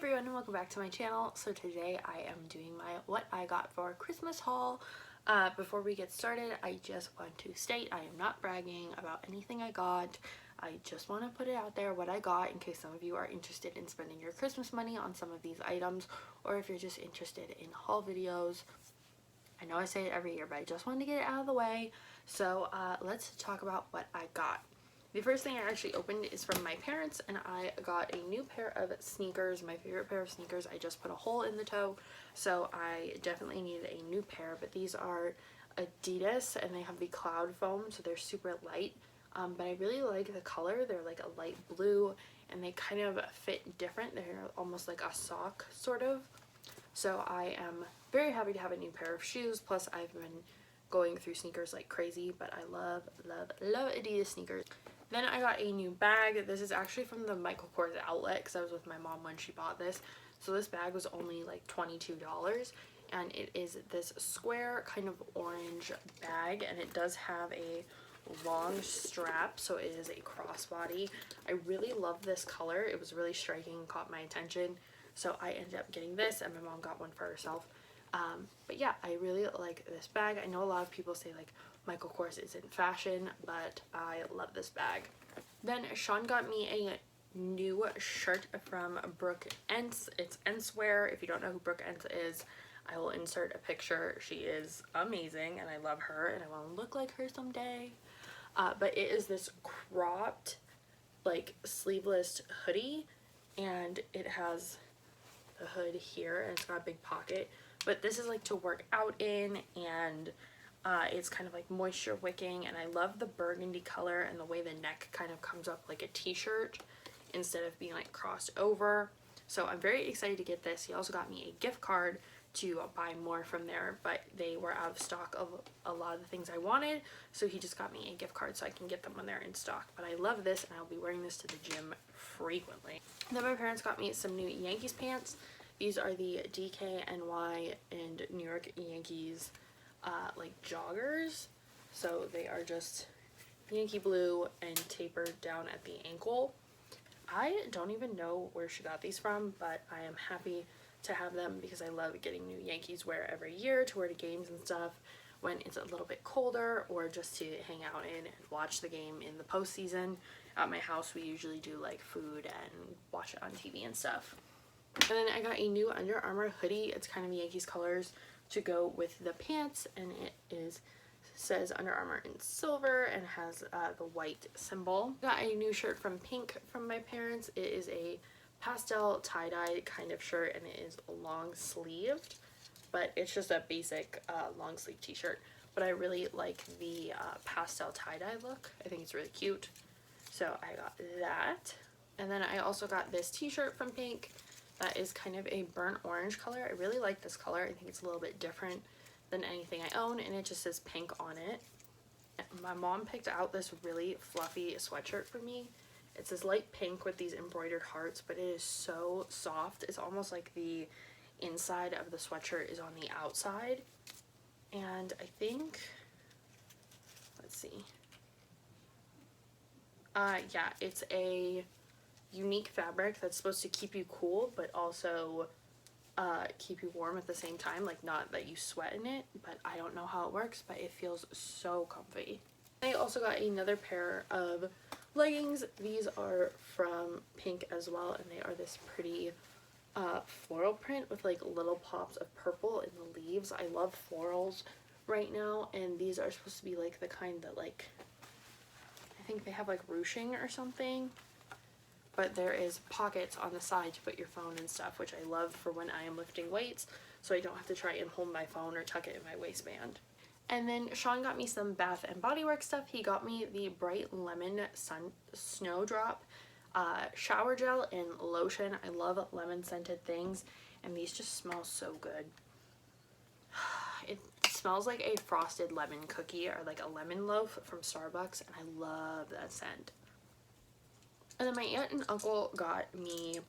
everyone and welcome back to my channel. So today I am doing my what I got for Christmas haul. Before we get started, I just want to state I am not bragging about anything I got. I just want to put it out there what I got in case some of you are interested in spending your Christmas money on some of these items, or if you're just interested in haul videos. I know I say it every year, but I just wanted to get it out of the way. So let's talk about what I got. The first thing I actually opened is from my parents, and I got a new pair of sneakers, my favorite pair of sneakers. I just put a hole in the toe, so I definitely needed a new pair, but these are Adidas, and they have the cloud foam, so they're super light, but I really like the color. They're like a light blue, and they kind of fit different. They're almost like a sock, sort of. So I am very happy to have a new pair of shoes, plus I've been going through sneakers like crazy, but I love Adidas sneakers. Then I got a new bag. This is actually from the Michael Kors outlet because I was with my mom when she bought this. So this bag was only like $22, and it is this square kind of orange bag, and it does have a long strap, so it is a crossbody. I really love this color. It was really striking and caught my attention, so I ended up getting this, and my mom got one for herself. But yeah, I really like this bag. I know a lot of people say like Michael Kors isn't fashion, but I love this bag. Then Sean got me a new shirt from Brooke Ence. It's Encewear. If you don't know who Brooke Ence is, I will insert a picture. She is amazing and I love her and I want to look like her someday. But it is this cropped, like sleeveless hoodie, and it has the hood here and it's got a big pocket. But this is like to work out in, and it's kind of like moisture wicking, and I love the burgundy color and the way the neck kind of comes up like a t-shirt instead of being like crossed over. So I'm very excited to get this. He also got me a gift card to buy more from there, but they were out of stock of a lot of the things I wanted, so he just got me a gift card so I can get them when they're in stock. But I love this and I'll be wearing this to the gym frequently. Then my parents got me some new Yankees pants. These are the DKNY and New York Yankees like joggers. So they are just Yankee blue and tapered down at the ankle. I don't even know where she got these from, but I am happy to have them because I love getting new Yankees wear every year to wear to games and stuff when it's a little bit colder, or just to hang out in and watch the game in the postseason. At my house we usually do like food and watch it on TV and stuff. And then I got a new Under Armour hoodie. It's kind of Yankees colors to go with the pants, and it says Under Armour in silver and has the white symbol. Got a new shirt from Pink from my parents. It is a pastel tie-dye kind of shirt, and it is long sleeved, but it's just a basic long sleeve t-shirt. But I really like the pastel tie-dye look. I think it's really cute. So I got that. And then I also got this t-shirt from Pink. That is kind of a burnt orange color. I really like this color. I think it's a little bit different than anything I own, and it just says Pink on it. My mom picked out this really fluffy sweatshirt for me. It's this light pink with these embroidered hearts, but it is so soft. It's almost like the inside of the sweatshirt is on the outside. And I think, let's see. Yeah, it's a unique fabric that's supposed to keep you cool but also keep you warm at the same time, like not that you sweat in it, but I don't know how it works, but it feels so comfy. I also got another pair of leggings. These are from Pink as well, and they are this pretty floral print with like little pops of purple in the leaves. I love florals right now, and these are supposed to be like the kind that like, I think they have like ruching or something. But there is pockets on the side to put your phone and stuff, which I love for when I am lifting weights, so I don't have to try and hold my phone or tuck it in my waistband. And then Sean got me some Bath and Body Works stuff. He got me the Bright Lemon Snowdrop shower gel and lotion. I love lemon scented things, and these just smell so good. It smells like a frosted lemon cookie or like a lemon loaf from Starbucks, and I love that scent. And then my aunt and uncle got me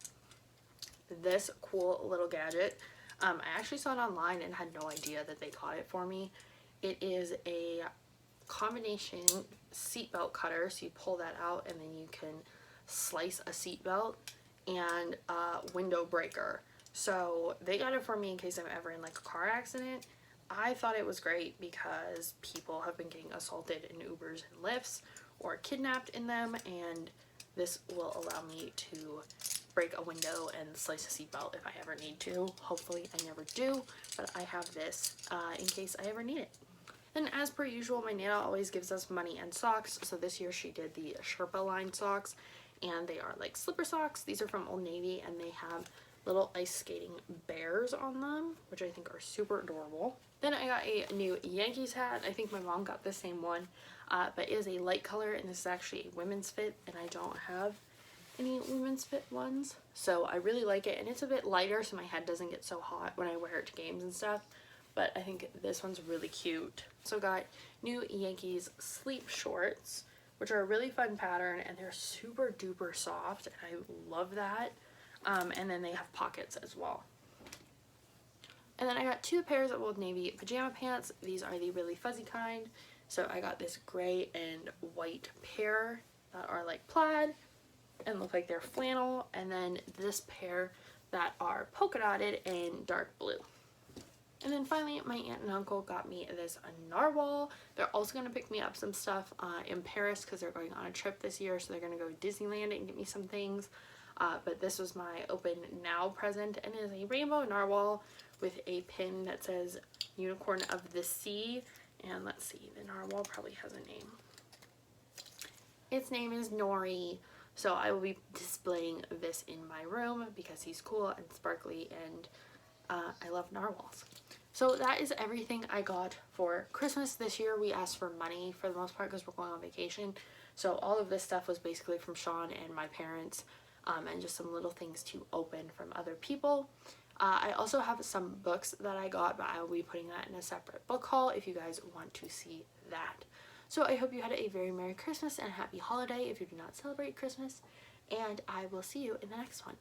this cool little gadget. I actually saw it online and had no idea that they got it for me. It is a combination seatbelt cutter, so you pull that out and then you can slice a seatbelt, and a window breaker. So they got it for me in case I'm ever in like a car accident. I thought it was great because people have been getting assaulted in Ubers and Lyfts or kidnapped in them, and this will allow me to break a window and slice a seatbelt if I ever need to. Hopefully I never do, but I have this in case I ever need it. And as per usual, my Nana always gives us money and socks. So this year she did the Sherpa line socks, and they are like slipper socks. These are from Old Navy, and they have little ice skating bears on them, which I think are super adorable. Then I got a new Yankees hat. I think my mom got the same one, but it is a light color, and this is actually a women's fit, and I don't have any women's fit ones. So I really like it, and it's a bit lighter so my head doesn't get so hot when I wear it to games and stuff. But I think this one's really cute. So got new Yankees sleep shorts, which are a really fun pattern, and they're super duper soft, and I love that. And then they have pockets as well. And then I got 2 pairs of Old Navy pajama pants. These are the really fuzzy kind. So I got this gray and white pair that are like plaid and look like they're flannel, and then this pair that are polka dotted and dark blue. And then finally, my aunt and uncle got me this narwhal. They're also going to pick me up some stuff in Paris because they're going on a trip this year. So they're going to go to Disneyland and get me some things. But this was my open now present, and it is a rainbow narwhal with a pin that says Unicorn of the Sea. And let's see, the narwhal probably has a name. Its name is Nori. So I will be displaying this in my room because he's cool and sparkly, and I love narwhals. So that is everything I got for Christmas this year. We asked for money for the most part because we're going on vacation. So all of this stuff was basically from Sean and my parents, and just some little things to open from other people. I also have some books that I got, but I will be putting that in a separate book haul if you guys want to see that. So I hope you had a very Merry Christmas and a Happy Holiday if you do not celebrate Christmas, and I will see you in the next one.